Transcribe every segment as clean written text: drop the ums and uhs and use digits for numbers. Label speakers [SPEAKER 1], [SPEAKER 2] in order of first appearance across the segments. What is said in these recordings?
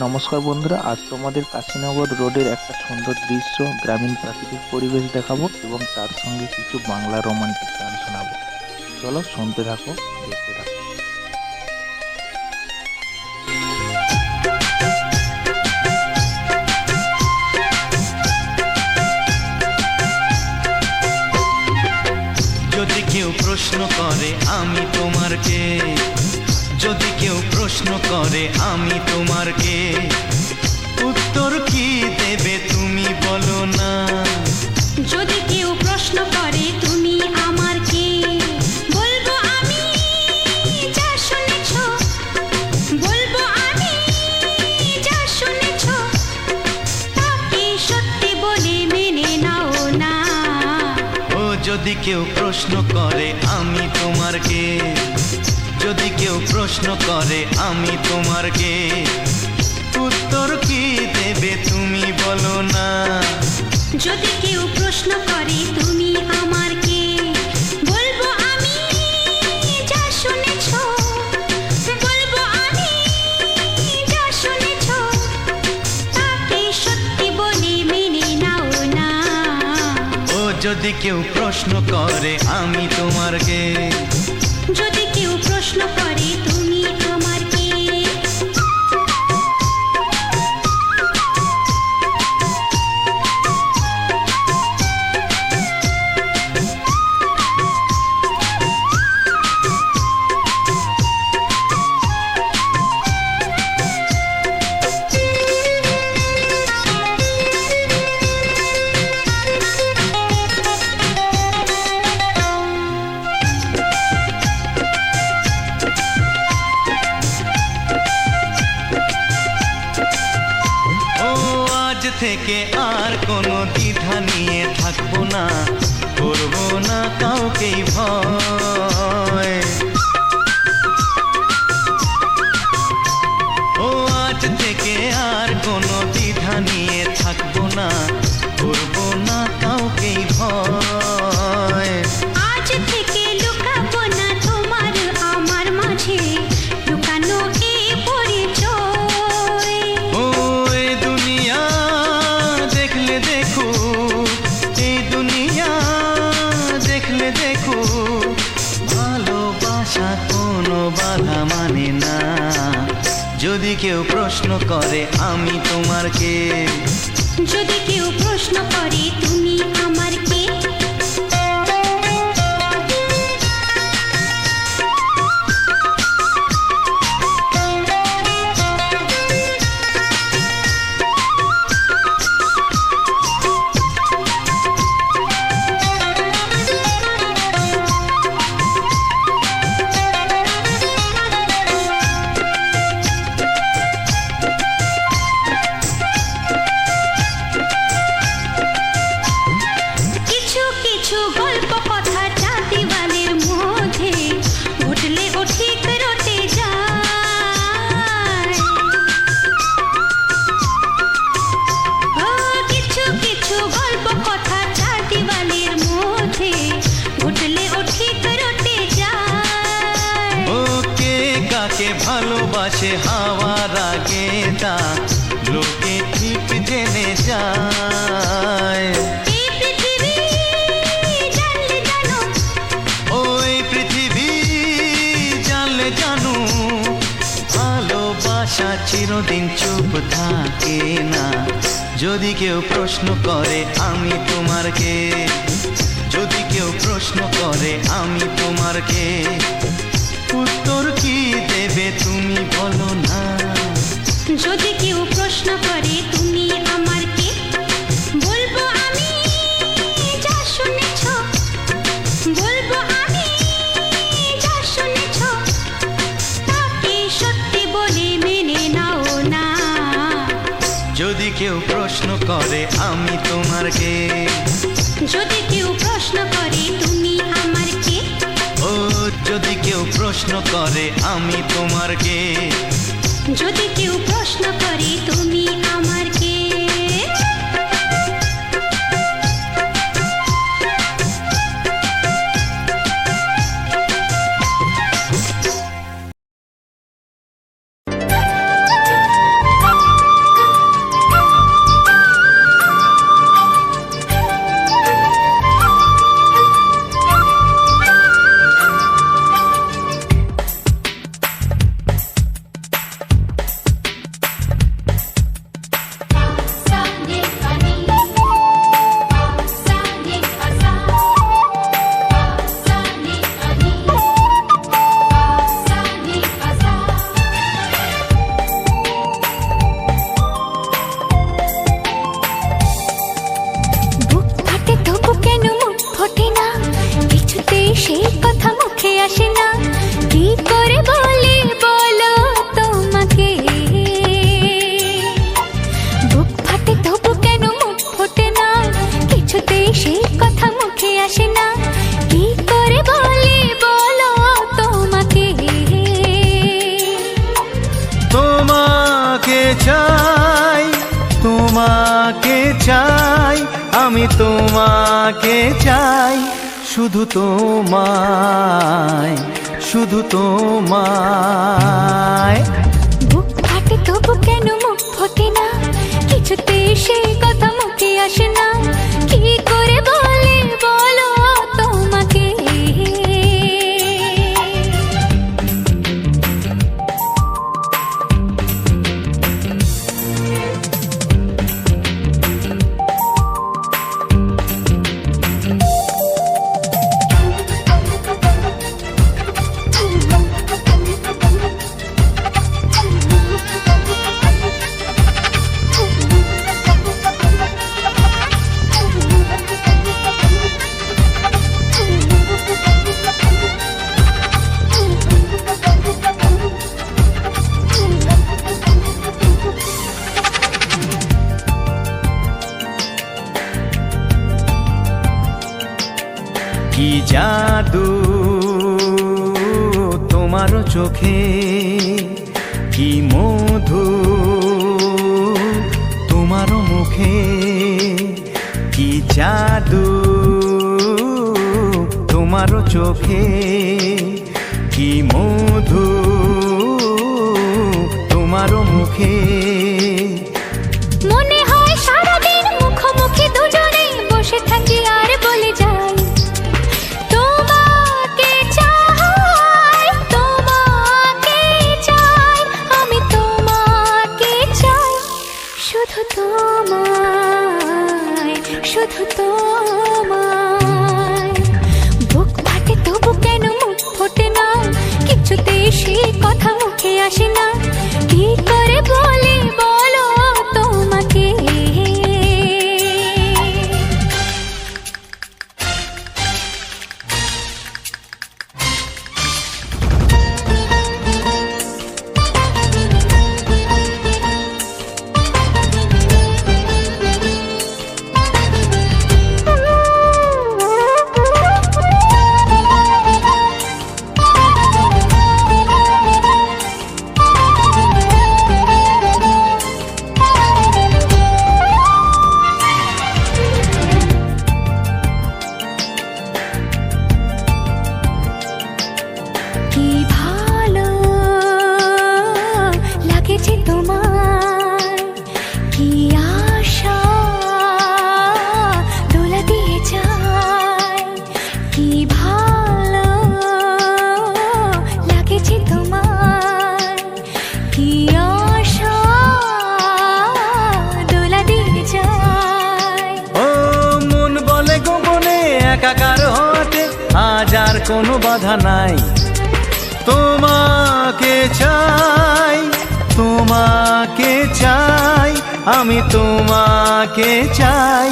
[SPEAKER 1] নমস্কার বন্ধুরা, আজ তোমাদের কাশীনগর রোডের একটা সুন্দর দৃশ্য, গ্রামীণ প্রাকৃতিক পরিবেশ দেখাবো এবং তার সঙ্গে কিছু বাংলা রোমান্টিক গান শোনাবো। চলো শুনতে থাকো, দেখতে থাকো।
[SPEAKER 2] যদি কেউ প্রশ্ন করে আমি তোমার কে, যদি কেউ প্রশ্ন করে আমি তোমার কে, উত্তর কি দেবে তুমি বলো না।
[SPEAKER 3] যদি কেউ প্রশ্ন করে তুমি আমার কে, বলবো আমি যা শুনেছ, বলবো আমি যা শুনেছ, তাকে সত্যি বলে মেনে নাও না।
[SPEAKER 2] ও যদি কেউ প্রশ্ন করে আমি তোমার কে, যদি কেউ প্রশ্ন করে আমি তোমার কে, উত্তর কি দেবে তুমি বলো না।
[SPEAKER 3] যদি কেউ প্রশ্ন করে তুমি আমার কে, বলবো আমি যা শুনেছ, বলবো আমি যা শুনেছ, তাকে সত্যি বলে মেনে নাও না।
[SPEAKER 2] ও যদি কেউ প্রশ্ন করে আমি তোমার কে,
[SPEAKER 3] যদি কেউ প্রশ্ন করে তুমি আমার কে।
[SPEAKER 2] থেকে আর কোনো দ্বিধা নিয়ে থাকবো না, করবো না কাউকেই ভয়। ও আজ থেকে আর কোনো দ্বিধা নিয়ে থাকবো না, করবো না কাউকেই ভয়।
[SPEAKER 3] আজ থেকে লুকাবো না তোমার আমার মাঝে লুকানো এ পরিচয়।
[SPEAKER 2] ও এই দুনিয়া দেখলে দেখো, এই দুনিয়া দেখলে দেখো, ভালোবাসা কোনো বাধা মানে না। যদি কেউ প্রশ্ন করে আমি তোমার কে,
[SPEAKER 3] যদি কেউ প্রশ্ন করে তুমি আমার কে।
[SPEAKER 2] ভালোবাসে হাওয়ার আগে তা লোকে ঠিক জেনে যায়। ওই পৃথিবী জানলে জানো, ভালোবাসা চিরদিন চুপ থাকে না। যদি কেউ প্রশ্ন করে আমি তোমার কে, যদি কেউ প্রশ্ন করে আমি তোমার কে, উত্তর কি দেবে তুমি বলো না।
[SPEAKER 3] যদি কেউ প্রশ্ন করে তুমি আমার কে, বলবো আমি যা শুনেছ, বলবো আমি যা শুনেছ, তাকে সত্যি বলে মেনে নাও না।
[SPEAKER 2] যদি কেউ প্রশ্ন করে আমি তোমার কে,
[SPEAKER 3] যদি কেউ প্রশ্ন করে তুমি আমার কে।
[SPEAKER 2] ও যদি কেউ প্রশ্ন করে আমি তোমার কে,
[SPEAKER 3] যদি কেউ প্রশ্ন করে তুমি আমার কে।
[SPEAKER 2] চাই, তোমাকে চাই, আমি তোমাকে চাই, শুধু তোমায়, শুধু তোমায়।
[SPEAKER 3] বুক ফাটে তবু কেন মুখ ফোটে না, কিছুতে সে কথা মুখে আসে না, কি করে বলে বলো তোমাকে।
[SPEAKER 2] কি জাদু তোমার চোখে, কি মধু তোমার মুখে, কি জাদু তোমার চোখে, কি মধু তোমার মুখে।
[SPEAKER 3] মনে হয় সারাদিন মুখোমুখি দুজনে বসে থাকি আর বলে যাই, তোমাকে চাই, তোমাকে চাই, আমি তোমাকে চাই, শুধু তোমায়, শুধু তোমায়। বুক ফাটে তবু কেন মুখ ফোটে না, কিছুতে সে কথা মুখে আসে না, কি করে বলে বলো তোমাকে। কি ভালো লাগেছে তোমায়, কি আশা দোলা দিয়ে যায়, কি ভালো লাগেছে তোমায়, কি আশা দোলা দিয়ে যায়।
[SPEAKER 2] ও মন বলে গোপনে একাকার হতে আজ আর কোনো বাধা নাই, তোমাকে চাই, তোমাকে চাই, আমি তোমাকে চাই,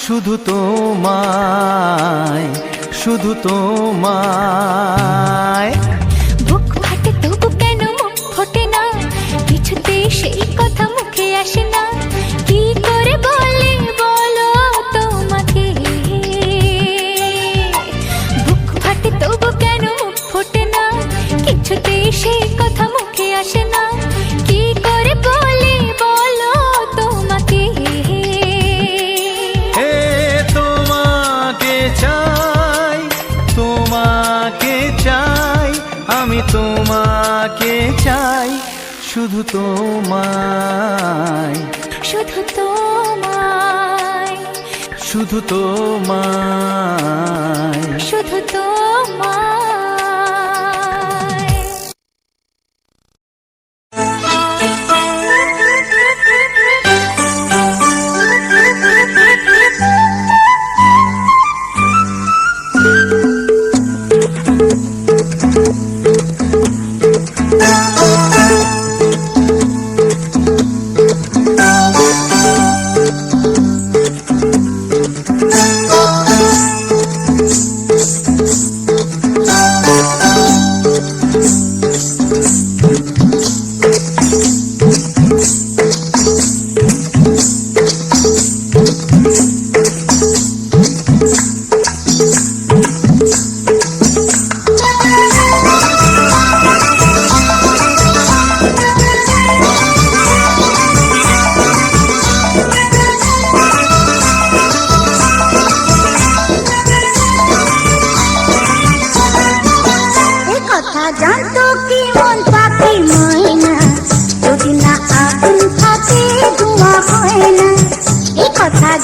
[SPEAKER 2] শুধু তোমায়, শুধু তোমায়।
[SPEAKER 3] বুক ফাটে তবু কেন মুখ ফোটে না, কিছুতে সেই কথা মুখে আসে না, কি করে বলে বলো তোমাকে। বুক ফাটে তবু কেন মুখ ফোটে না, কিছুতে সেই কথা মুখে আসে না, কি করে বলে বলো তোমাকে।
[SPEAKER 2] হে তোমাকে চাই, তোমাকে চাই, আমি তোমাকে চাই, শুধু তোমায়,
[SPEAKER 3] শুধু তোমায়,
[SPEAKER 2] শুধু তোমায়।
[SPEAKER 3] শুধু তোমায়।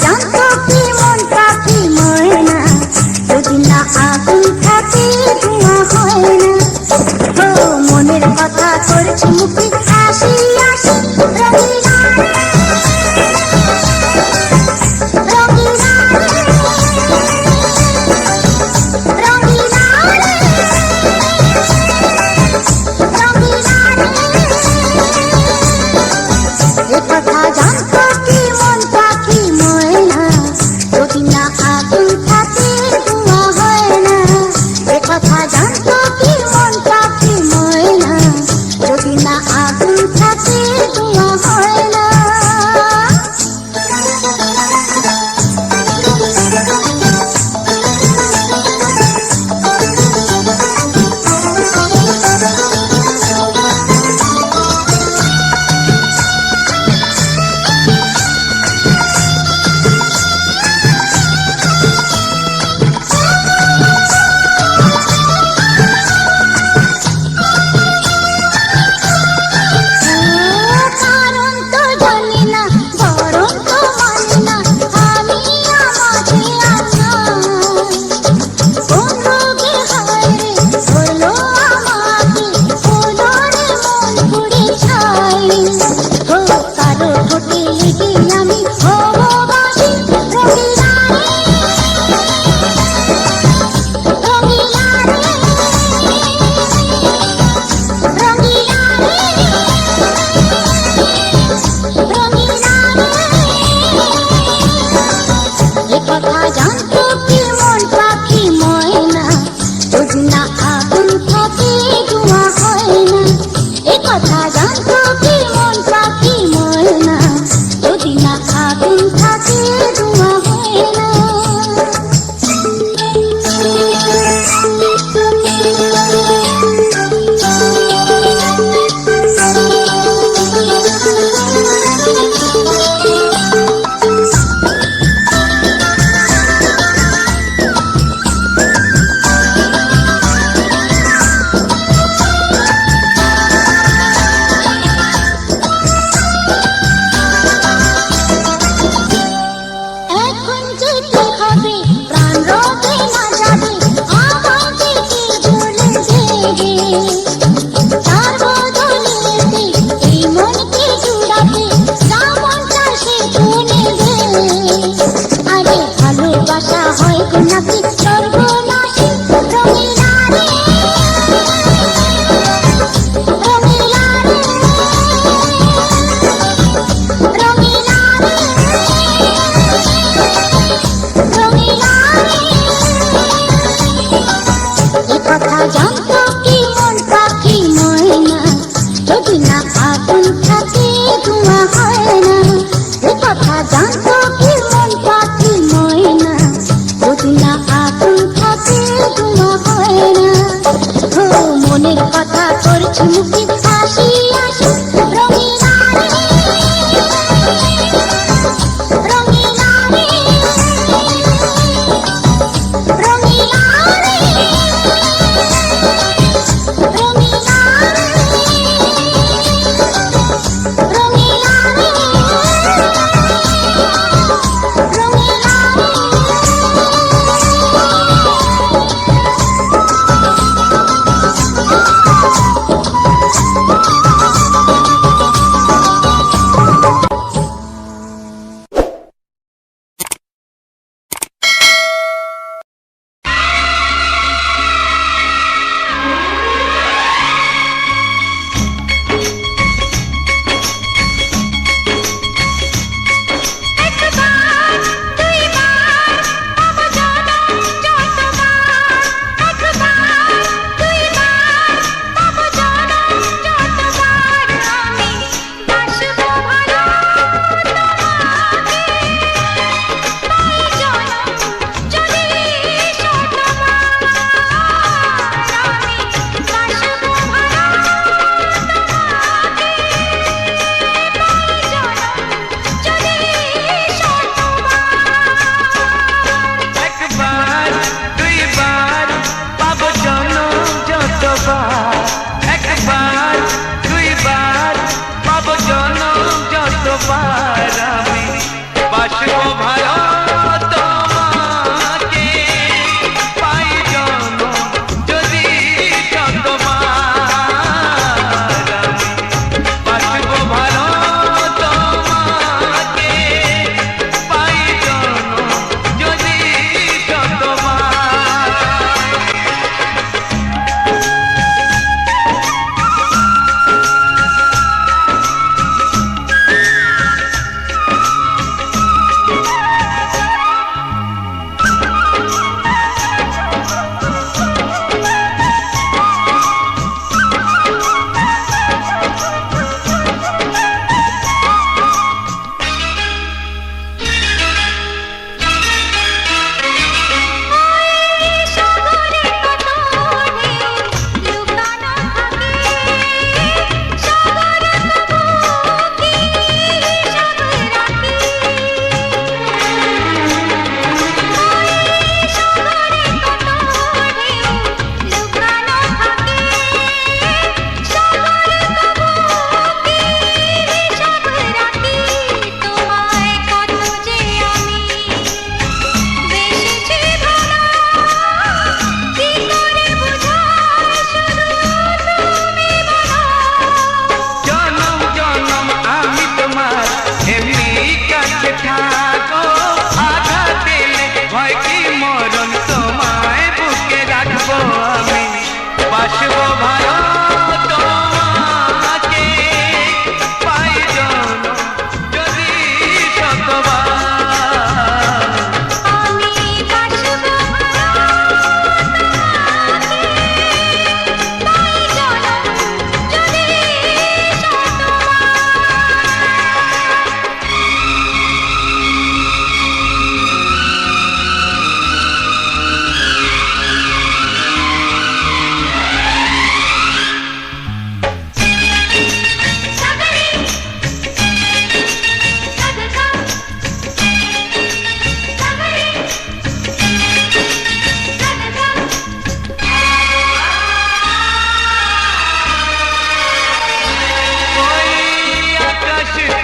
[SPEAKER 4] জানতো কি মন পাখি ময়না, যদি না আগুন থাকে ধোঁয়া হয় না। ও মনের কথা করছি মুখে হাসি হাসি, রঙিনা রঙিনা রঙিনা রঙিনা। এ কথা জানতো কি মন পাখি ময়না।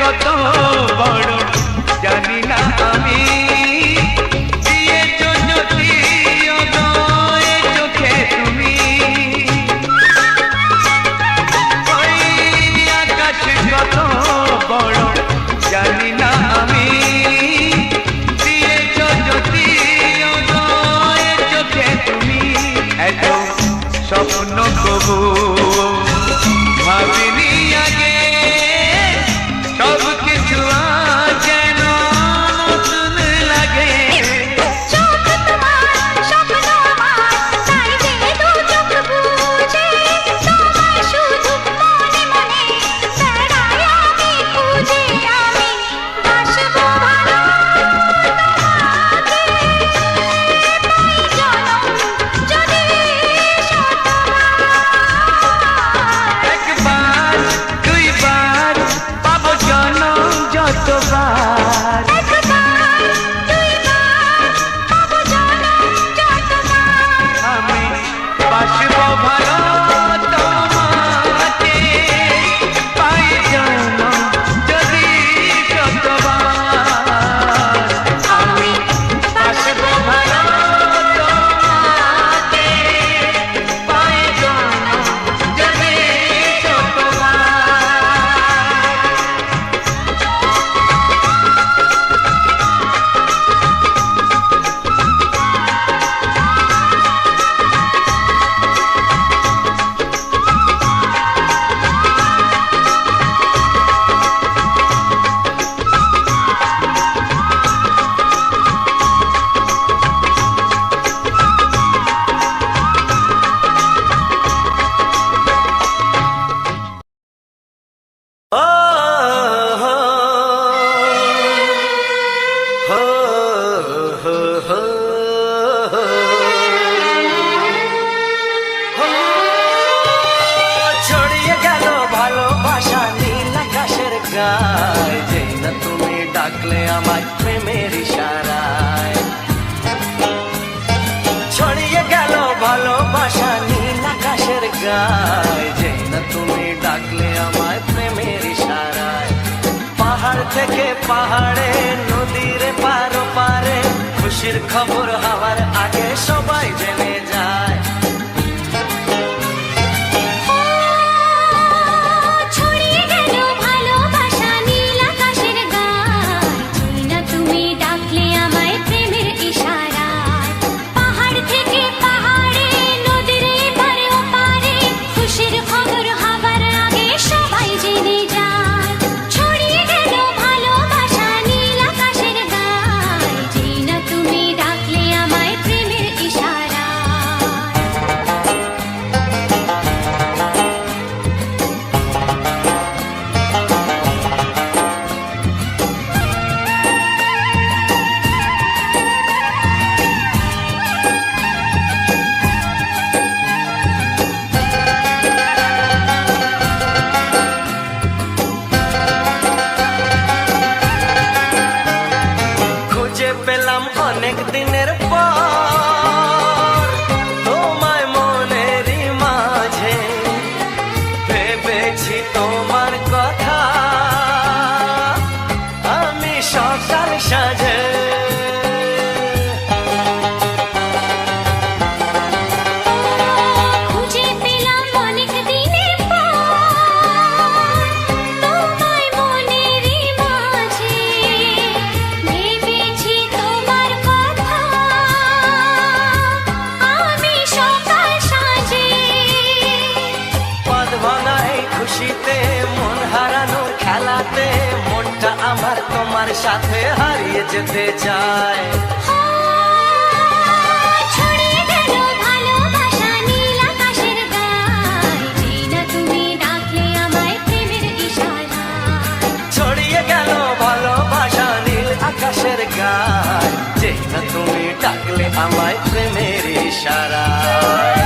[SPEAKER 2] কত বড় জানি না আমি দিয়েছো যদি অদয় চোখে তুমি ওই আকাশ কত বড় জানি না আমি দিয়েছো যদি অদয় চোখে তুমি এত স্বপ্ন কবু ভাবিনি আগে সব কিছু যেন নতুন লাগে
[SPEAKER 3] চোখ তোমার স্বপ্ন আমার তাই যে দু চোখ বুঝে তোমায় শুধু মনে মনে বেড়াই আমি খুঁজে আমি বাসবো ভালো তোমাকে তাই জনম যদি
[SPEAKER 2] একবার দুইবার পাবো জনম যতবার আমি বাসবো ভালো তোমাকে পাই জনম যদি যতবার আমি বাসবো ভালো তোমাকে পাই জনম যদি যতবার ছড়িয়ে গেল ভালোবাসা নীল আকাশের গায় যেই না তুমি ডাকলে আমায় প্রেমের ইশারায় ছড়িয়ে গেল ভালোবাসা নীল আকাশের গায় যেই না তুমি ডাকলে আমায় প্রেমের ইশারায় পাহাড় থেকে পাহাড়ে নদীর পারো পারে খুশির খবর হওয়ার আগে সবাই জেনে যায়
[SPEAKER 3] ছড়িয়ে গেল ভালোবাসা নীল আকাশের গায় যেই না তুমি ডাকলে আমায় প্রেমের ইশারায় পাহাড় থেকে পাহাড়ে নদীর এপারে ওপারে খুশির খবর হবার আগে সবাই জেনে যায় ছড়িয়ে গেল ভালোবাসা নীল আকাশের গায় যেই না তুমি ডাকলে আমায় প্রেমের ইশারায়
[SPEAKER 2] খুঁজে পেলাম অনেক দিনের পর তোমায় মনেরই মাঝে ভেবেছি তোমার কথা আমি সকাল সাজে
[SPEAKER 3] খুঁজে পেলাম অনেক দিনের পর তোমায় মনেরই মাঝে ভেবেছি তোমার কথা আমি সকাল সাজে
[SPEAKER 2] পদ ভাঙা এই খুশিতে মন হারানোর খেলাতে মনটা আমার তোমার সাথে হারিয়ে যেতে চায়
[SPEAKER 3] ছড়িয়ে গেল ভালোবাসা নীল আকাশের গায় যেই না তুমি ডাকলে আমায় প্রেমের ইশারায়
[SPEAKER 2] ছড়িয়ে গেল ভালোবাসা নীল আকাশের গায় যেই না তুমি ডাকলে আমায় প্রেমের ইশারায়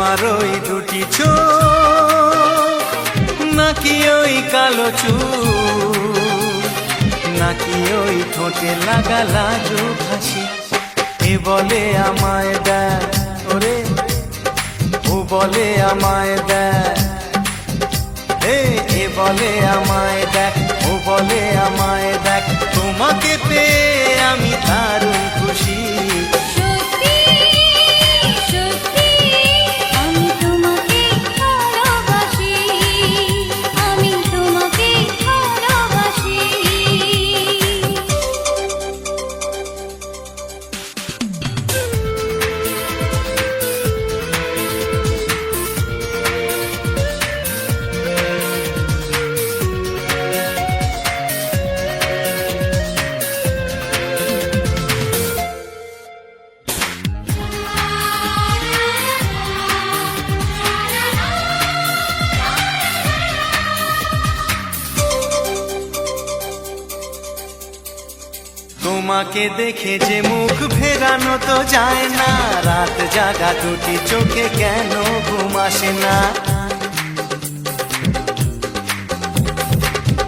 [SPEAKER 2] তোমার ওই দুটি চোখ নাকি ওই কালো চুল, নাকি ওই ঠোঁটে লাগা লাজুক হাসি। এ বলে আমায় দেখ ওরে, ও বলে আমায় দেখ, এ বলে আমায় দেখ, ও বলে আমায় দেখ, তোমাকে পেয়ে আমি দারুণ খুশি।
[SPEAKER 3] সত্যি সত্যি আমি তোমাকে ভালোবাসি, আমি তোমাকে ভালোবাসি।
[SPEAKER 2] তোমাকে দেখে যে মুখ ফেরানো তো যায় না, রাত জাগা দুটি চোখে কেন ঘুম আসে না।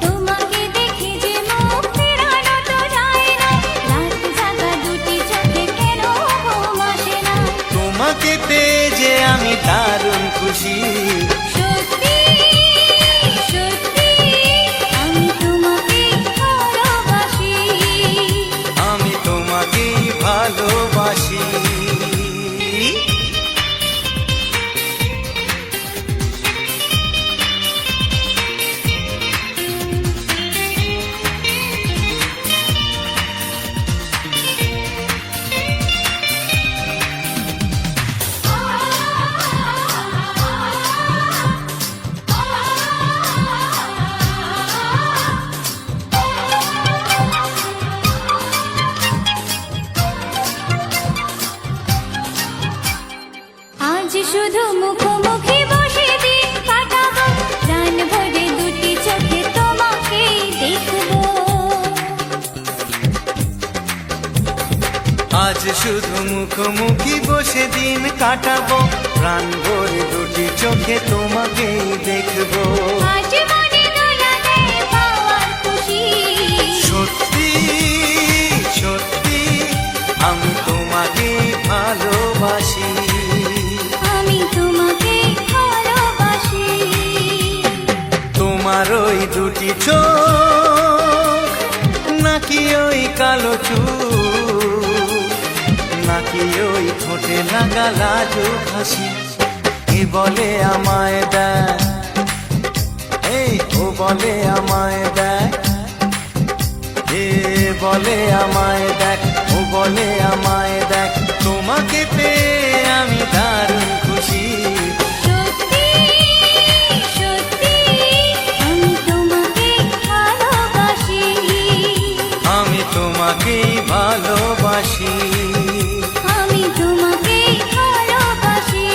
[SPEAKER 3] তোমাকে দেখে যে মুখ ফেরানো তো যায় না, রাত জাগা দুটি চোখে কেন ঘুম আসে না।
[SPEAKER 2] তোমাকে পেয়ে যে আমি দারুণ খুশি।
[SPEAKER 3] সত্যি সত্যি আমি তোমাকে ভালোবাসি,
[SPEAKER 2] আমি তোমাকেই ভালোবাসি।
[SPEAKER 3] আজ শুধু মুখোমুখি বসে দিন কাটাবো, প্রাণ ভরে দুটি চোখে তোমাকে দেখবো।
[SPEAKER 2] আজ শুধু মুখোমুখি বসে দিন কাটাবো, প্রাণ ভরে দুটি চোখে তোমাকেই দেখবো।
[SPEAKER 3] আজ মনে দোলা দেয় পাওয়ার খুশি।
[SPEAKER 2] সত্যি সত্যি আমি তোমাকে ভালোবাসি।
[SPEAKER 3] আমি তোমাকে ভালোবাসি।
[SPEAKER 2] তোমার ওই দুটি চোখ নাকি ওই কালো চুল, নাকি ওই ঠোঁটে লাগা লাজুক হাসি। এ বলে আমায় দেখ, ও বলে আমায় দেখ, এ বলে আমায় দেখ, ও বলে আমায় দেখ, তোমাকে পেয়ে আমি দারুণ খুশি।
[SPEAKER 3] সত্যি সত্যি আমি তোমাকে ভালোবাসি,
[SPEAKER 2] আমি তোমাকেই ভালোবাসি।
[SPEAKER 3] আমি তোমাকে ভালোবাসি।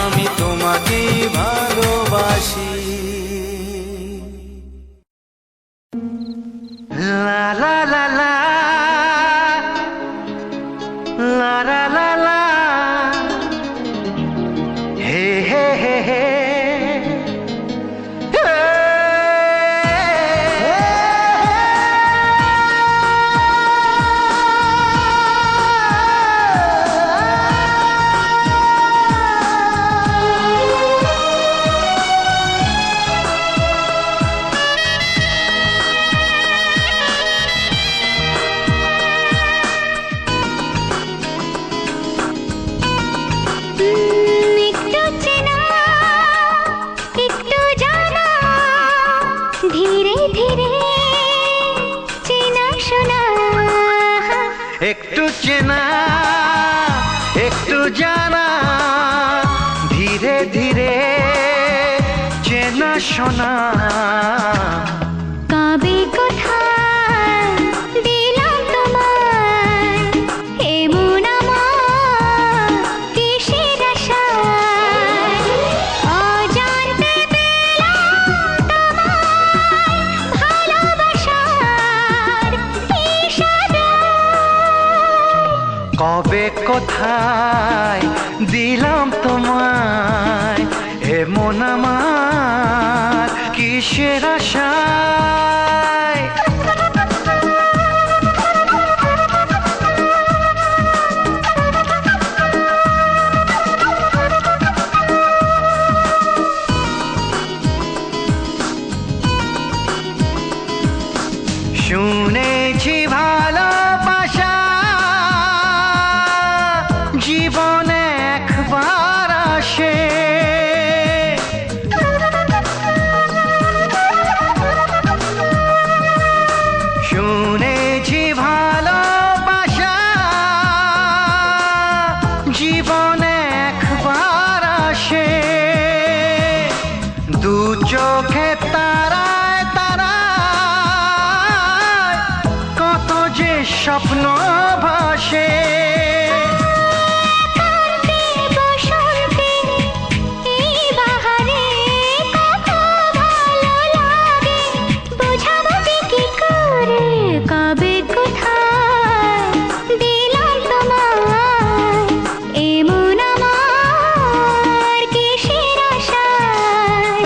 [SPEAKER 2] আমি তোমাকেই ভালোবাসি। লা লা লা লা লা লা লা লা, হে হে হে হে,
[SPEAKER 3] একটু চেনা একটু জানা, ধীরে ধীরে চেনা শোনা।
[SPEAKER 2] একটু চেনা একটু জানা, ধীরে ধীরে চেনা শোনা।
[SPEAKER 3] কবে কোথায় দিলাম তোমায় এমন আমার কিসের আশায়, অজান্তে পেলাম তোমায় ভালোবাসার ইশারায়।
[SPEAKER 2] কবে কোথায় দিলাম তোমায় এ মন আমার কিসের আশায়। শুনেছি ভালোবাসা জীবনে একবার আসে, শুনেছি ভালোবাসা জীবনে একবার আসে, দু চোখে তারায় তারায় কত যে স্বপ্ন ভাসে।
[SPEAKER 3] বসন্তে এই বাহারে কত ভালো লাগে, বোঝাবো যে কি করে কবে কোথায় দিলাম তোমায় এমন আমার কিসের আশায়।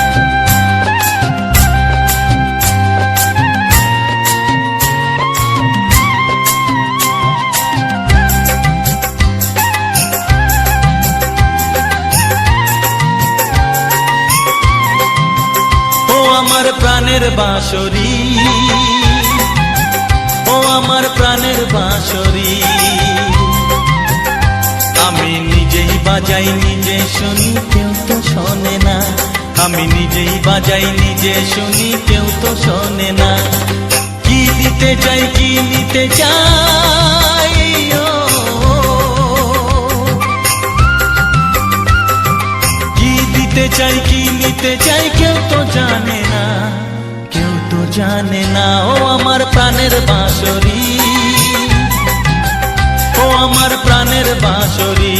[SPEAKER 2] প্রাণের বাঁশরি, ও আমার প্রাণের বাঁশরি। আমি নিজেই বাজাই নিজে শুনি, কেউ তো শোনে না। আমি নিজেই বাজাই নিজে শুনি, কেউ তো শোনে না। কি দিতে চাই, কি নিতে চাই, ও কি দিতে চাই, কি নিতে চাই, কেউ তো জানে না, কেউ তো জানে না। ও আমার প্রাণের বাঁশরি, ও আমার প্রাণের বাঁশরি।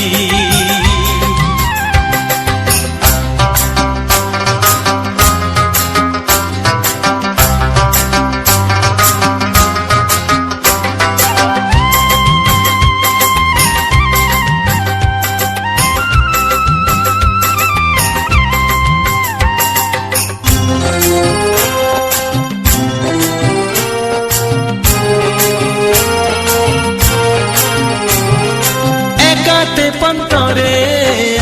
[SPEAKER 2] একাতে পন্তরে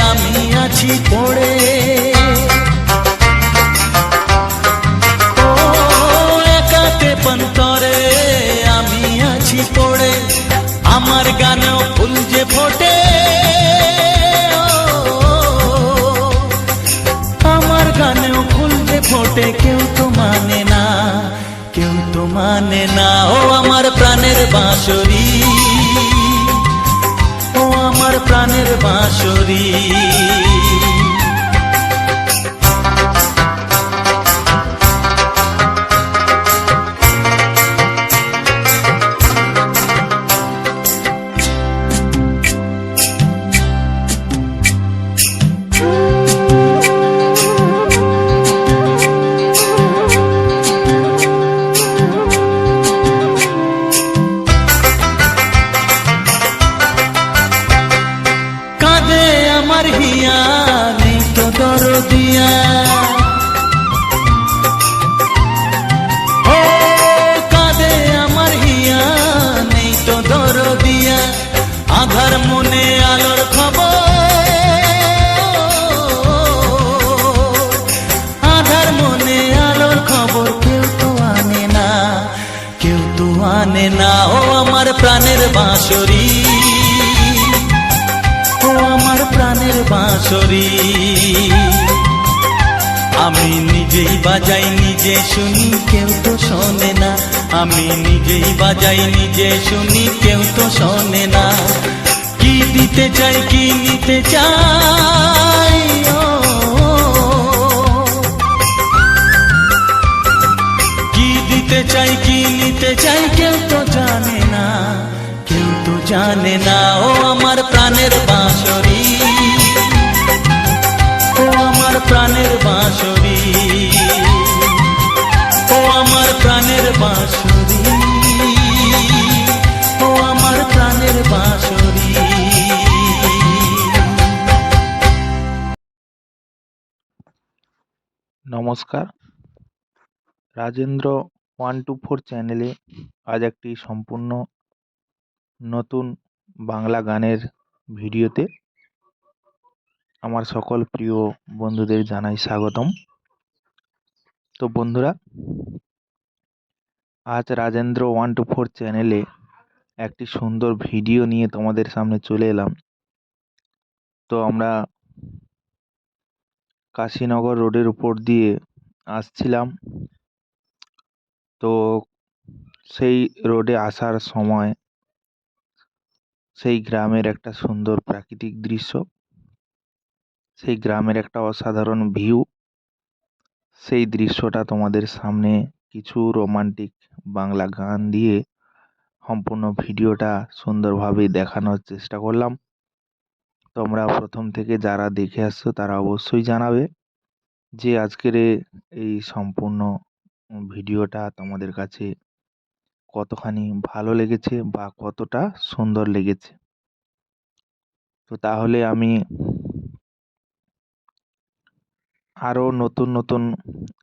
[SPEAKER 2] আমি আছি পড়ে, ও একাতে পন্তরে আমি আছি পড়ে। আমার গানেও ফুল যে ফোটে, ও আমার গানেও ফুল যে ফোটে, কেউ তো মানে না, কেউ তো মানে না। ও আমার প্রাণের বাঁশরি, ও আমার প্রাণের বাঁশরি। কাঁদে আমার হিয়া, নেই তো দরদিয়া, ও কাঁদে আমার হিয়া, নেই তো দরদিয়া। আধার মনে আলোর খবর, আধার মনে আলোর খবর, কেউ তো আনে না, কেউ তো আনে না। ও আমার প্রাণের বাঁশরি, ও আমার প্রাণের বাঁশরি। আমি নিজেই বাজাই নিজে শুনি, কেউ তো শোনে না। আমি নিজেই বাজাই নিজে শুনি, কেউ তো শোনে না। কি দিতে চাই, কি নিতে চাই, ও কি দিতে চাই, কি নিতে চাই, কেউ তো জানে না, কেউ তো জানে না। ও আমার প্রাণের বাঁশরি, ও আমার প্রাণের বাঁশরি, ও আমার প্রাণের বাঁশরি, ও আমার প্রাণের বাঁশরি।
[SPEAKER 1] নমস্কার, রাজেন্দ্র 124 চ্যানেলে আজ একটি সম্পূর্ণ নতুন বাংলা গানের ভিডিওতে আমার সকল প্রিয় বন্ধুদের জানাই স্বাগতম। তো বন্ধুরা, আজ রাজেন্দ্র 124 চ্যানেলে একটি সুন্দর ভিডিও নিয়ে তোমাদের সামনে চলে এলাম। তো আমরা কাশীনগর রোডের উপর দিয়ে আসছিলাম। তো সেই রোডে আসার সময় সেই গ্রামের একটা সুন্দর প্রাকৃতিক দৃশ্য, সেই গ্রামের একটা অসাধারণ ভিউ, সেই দৃশ্যটা তোমাদের সামনে কিছু রোমান্টিক বাংলা গান দিয়ে সম্পূর্ণ ভিডিওটা সুন্দরভাবে দেখানোর চেষ্টা করলাম। তোমরা প্রথম থেকে যারা দেখে আসছো তারা অবশ্যই জানাবে যে আজকের এই সম্পূর্ণ ভিডিওটা তোমাদের কাছে কতখানি ভালো লেগেছে বা কতটা সুন্দর লেগেছে। তো তাহলে আমি আরও নতুন নতুন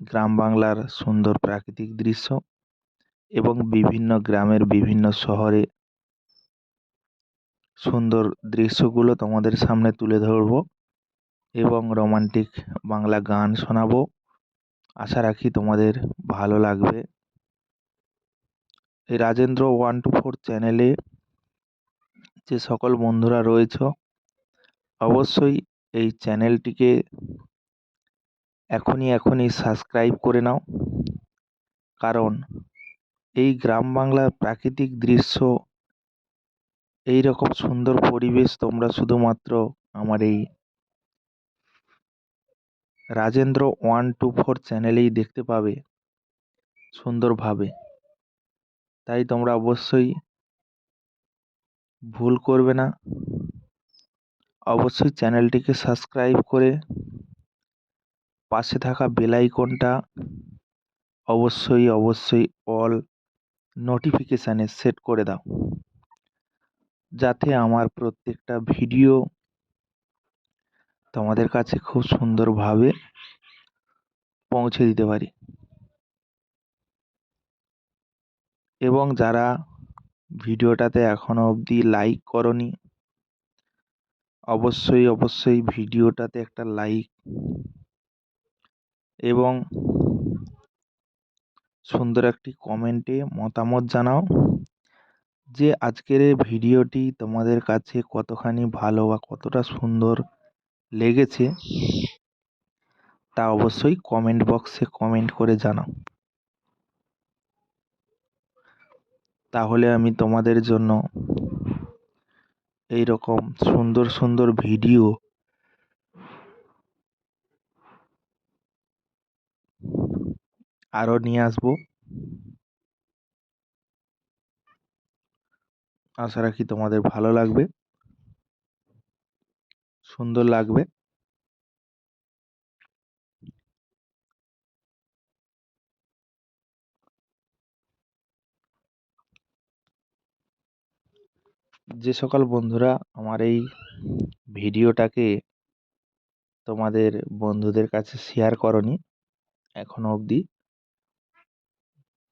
[SPEAKER 1] গ্রাম বাংলার সুন্দর প্রাকৃতিক দৃশ্য এবং বিভিন্ন গ্রামের বিভিন্ন শহরে সুন্দর দৃশ্যগুলো তোমাদের সামনে তুলে ধরবো এবং রোমান্টিক বাংলা গান শোনাবো। আশা রাখি তোমাদের ভালো লাগবে। এই রাজেন্দ্র 124 চ্যানেলে যে সকল বন্ধুরা রয়েছ, অবশ্যই এই চ্যানেলটিকে এখনই সাবস্ক্রাইব করে নাও। কারণ এই গ্রাম বাংলার প্রাকৃতিক দৃশ্য, এই রকম সুন্দর পরিবেশ তোমরা শুধুমাত্র আমার এই রাজেন্দ্র 124 চ্যানেলেই দেখতে পাবে সুন্দরভাবে। তাই তোমরা অবশ্যই ভুল করবে না, অবশ্যই চ্যানেলটিকে সাবস্ক্রাইব করে পাশে থাকা বেল আইকনটা অবশ্যই অল নোটিফিকেশানে সেট করে দাও, যাতে আমার প্রত্যেকটা ভিডিও তোমাদের কাছে খুব সুন্দরভাবে পৌঁছে দিতে পারি। এবং যারা ভিডিওটাতে এখনো অবধি লাইক করনি, অবশ্যই ভিডিওটাতে একটা লাইক এবং সুন্দর একটি কমেন্টে মতামত জানাও যে আজকের এই ভিডিওটি তোমাদের কাছে কতখানি ভালো বা কতটা সুন্দর লেগেছে, তা অবশ্যই কমেন্ট বক্সে কমেন্ট করে জানাও। তাহলে আমি তোমাদের জন্য এই রকম সুন্দর ভিডিও আরও নিয়ে আসবো। আশা রাখি তোমাদের ভালো লাগবে, সুন্দর লাগবে। যে সকল বন্ধুরা আমার এই ভিডিওটাকে তোমাদের বন্ধুদের কাছে শেয়ার করনি এখনো অবধি,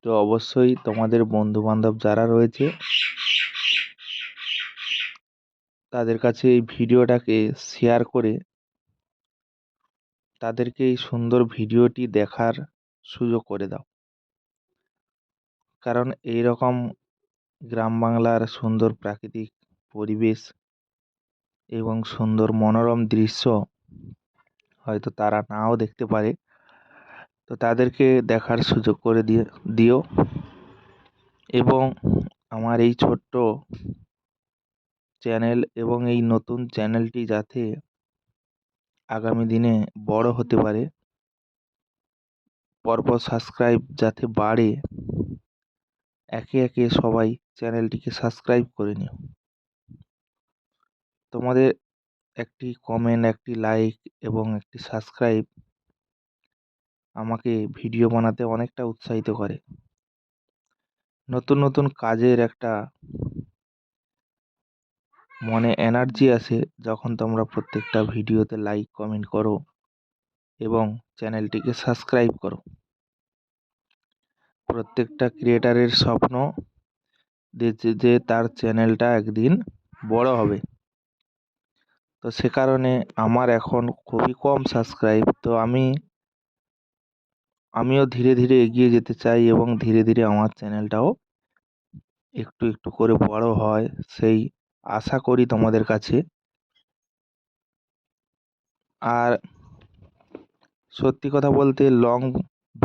[SPEAKER 1] তো অবশ্যই তোমাদের বন্ধু বান্ধব যারা রয়েছে তাদের কাছে এই ভিডিওটাকে শেয়ার করে তাদেরকে এই সুন্দর ভিডিওটি দেখার সুযোগ করে দাও। কারণ এই রকম গ্রাম বাংলার সুন্দর প্রাকৃতিক পরিবেশ এবং সুন্দর মনোরম দৃশ্য হয়তো তারা নাও দেখতে পারে, তো তাদেরকে দেখার সুযোগ করে দিও। এবং আমার এই ছোট্ট চ্যানেল এবং এই নতুন চ্যানেলটি যাতে আগামী দিনে বড় হতে পারে, পরপর সাবস্ক্রাইব যাতে বাড়ে, একে সবাই চ্যানেলটিকে সাবস্ক্রাইব করে নিও। তোমাদের একটি কমেন্ট, একটি লাইক এবং একটি সাবস্ক্রাইব আমাকে ভিডিও বানাতে অনেকটা উৎসাহিত করে। নতুন কাজের একটা মনে এনার্জি আসে যখন তোমরা প্রত্যেকটা ভিডিওতে লাইক কমেন্ট করো এবং চ্যানেলটিকে সাবস্ক্রাইব করো। প্রত্যেকটা ক্রিয়েটারের স্বপ্ন যে তার চ্যানেলটা একদিন বড় হবে। তো সে কারণে আমার এখন খুবই কম সাবস্ক্রাইব, তো আমিও ধীরে এগিয়ে যেতে চাই এবং ধীরে আমার চ্যানেলটাও একটু করে বড় হয়, সেই আশা করি তোমাদের কাছে। আর সত্যি কথা বলতে লং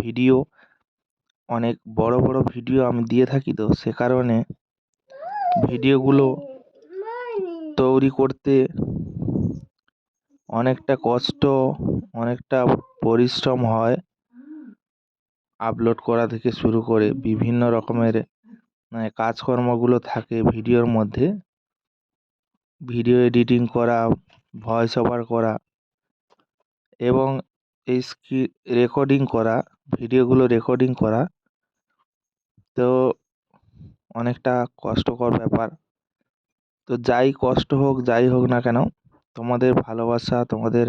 [SPEAKER 1] ভিডিও, অনেক বড় ভিডিও আমি দিয়ে থাকি, তো সে কারণে ভিডিওগুলো তৈরি করতে অনেকটা কষ্ট, অনেকটা পরিশ্রম হয়। আপলোড করা থেকে শুরু করে বিভিন্ন রকমের কাজকর্মগুলো থাকে ভিডিওর মধ্যে। ভিডিও এডিটিং করা, ভয়েস ওভার করা এবং এই রেকর্ডিং করা, ভিডিওগুলো রেকর্ডিং করা, তো অনেকটা কষ্টকর ব্যাপার। তো যাই হোক না কেন, তোমাদের ভালোবাসা, তোমাদের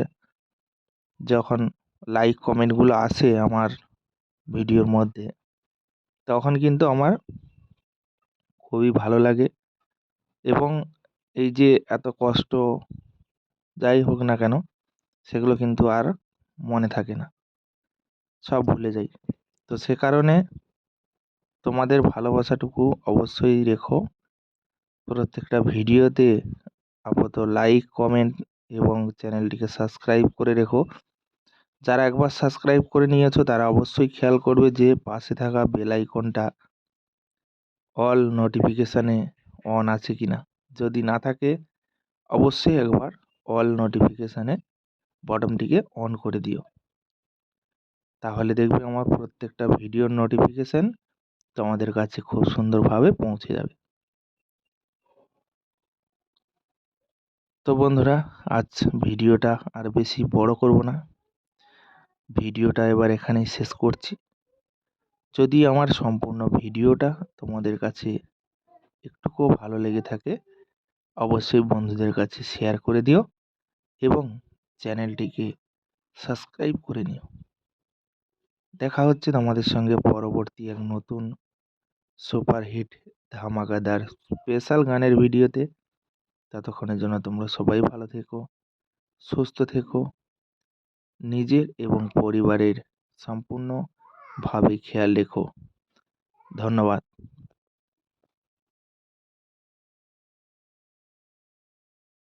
[SPEAKER 1] যখন লাইক কমেন্টগুলো আসে আমার ভিডিওর মধ্যে, তখন কিন্তু আমার খুবই ভালো লাগে। এবং এই যে এত কষ্ট যাই হোক না কেন, সেগুলো কিন্তু আর মনে থাকে না। সব ভুলে যাই। তো সে কারণে তোমাদের ভালোবাসাটুকু অবশ্যই রেখো। প্রত্যেকটা ভিডিওতে আপাতত লাইক, কমেন্ট এবং চ্যানেলটিকে সাবস্ক্রাইব করে রেখো। যারা একবার সাবস্ক্রাইব করে নিয়েছো তারা অবশ্যই খেয়াল করবে যে পাশে থাকা বেল আইকনটা অল নোটিফিকেশানে অন আছে কিনা। যদি না থাকে অবশ্যই একবার অল নোটিফিকেশানে বটমটিকে অন করে দিও। তাহলে দেখবে আমার প্রত্যেকটা ভিডিওর নোটিফিকেশান তোমাদের কাছে খুব সুন্দরভাবে পৌঁছে যাবে। তো বন্ধুরা, আজ ভিডিওটা আর বেশি বড় করব না, ভিডিওটা এবার এখানেই শেষ করছি। যদি আমার সম্পূর্ণ ভিডিওটা তোমাদের কাছে একটুকুও ভালো লেগে থাকে অবশ্যই বন্ধুদের কাছে শেয়ার করে দিও এবং চ্যানেলটিকে সাবস্ক্রাইব করে নিও। দেখা হচ্ছে তোমাদের সঙ্গে পরবর্তী এক নতুন সুপারহিট ধামাকাদার স্পেশাল গানের ভিডিওতে। ততক্ষণের জন্য তোমরা সবাই ভালো থেকো, সুস্থ থেকো, নিজের এবং পরিবারের সম্পূর্ণভাবে খেয়াল রেখো। ধন্যবাদ।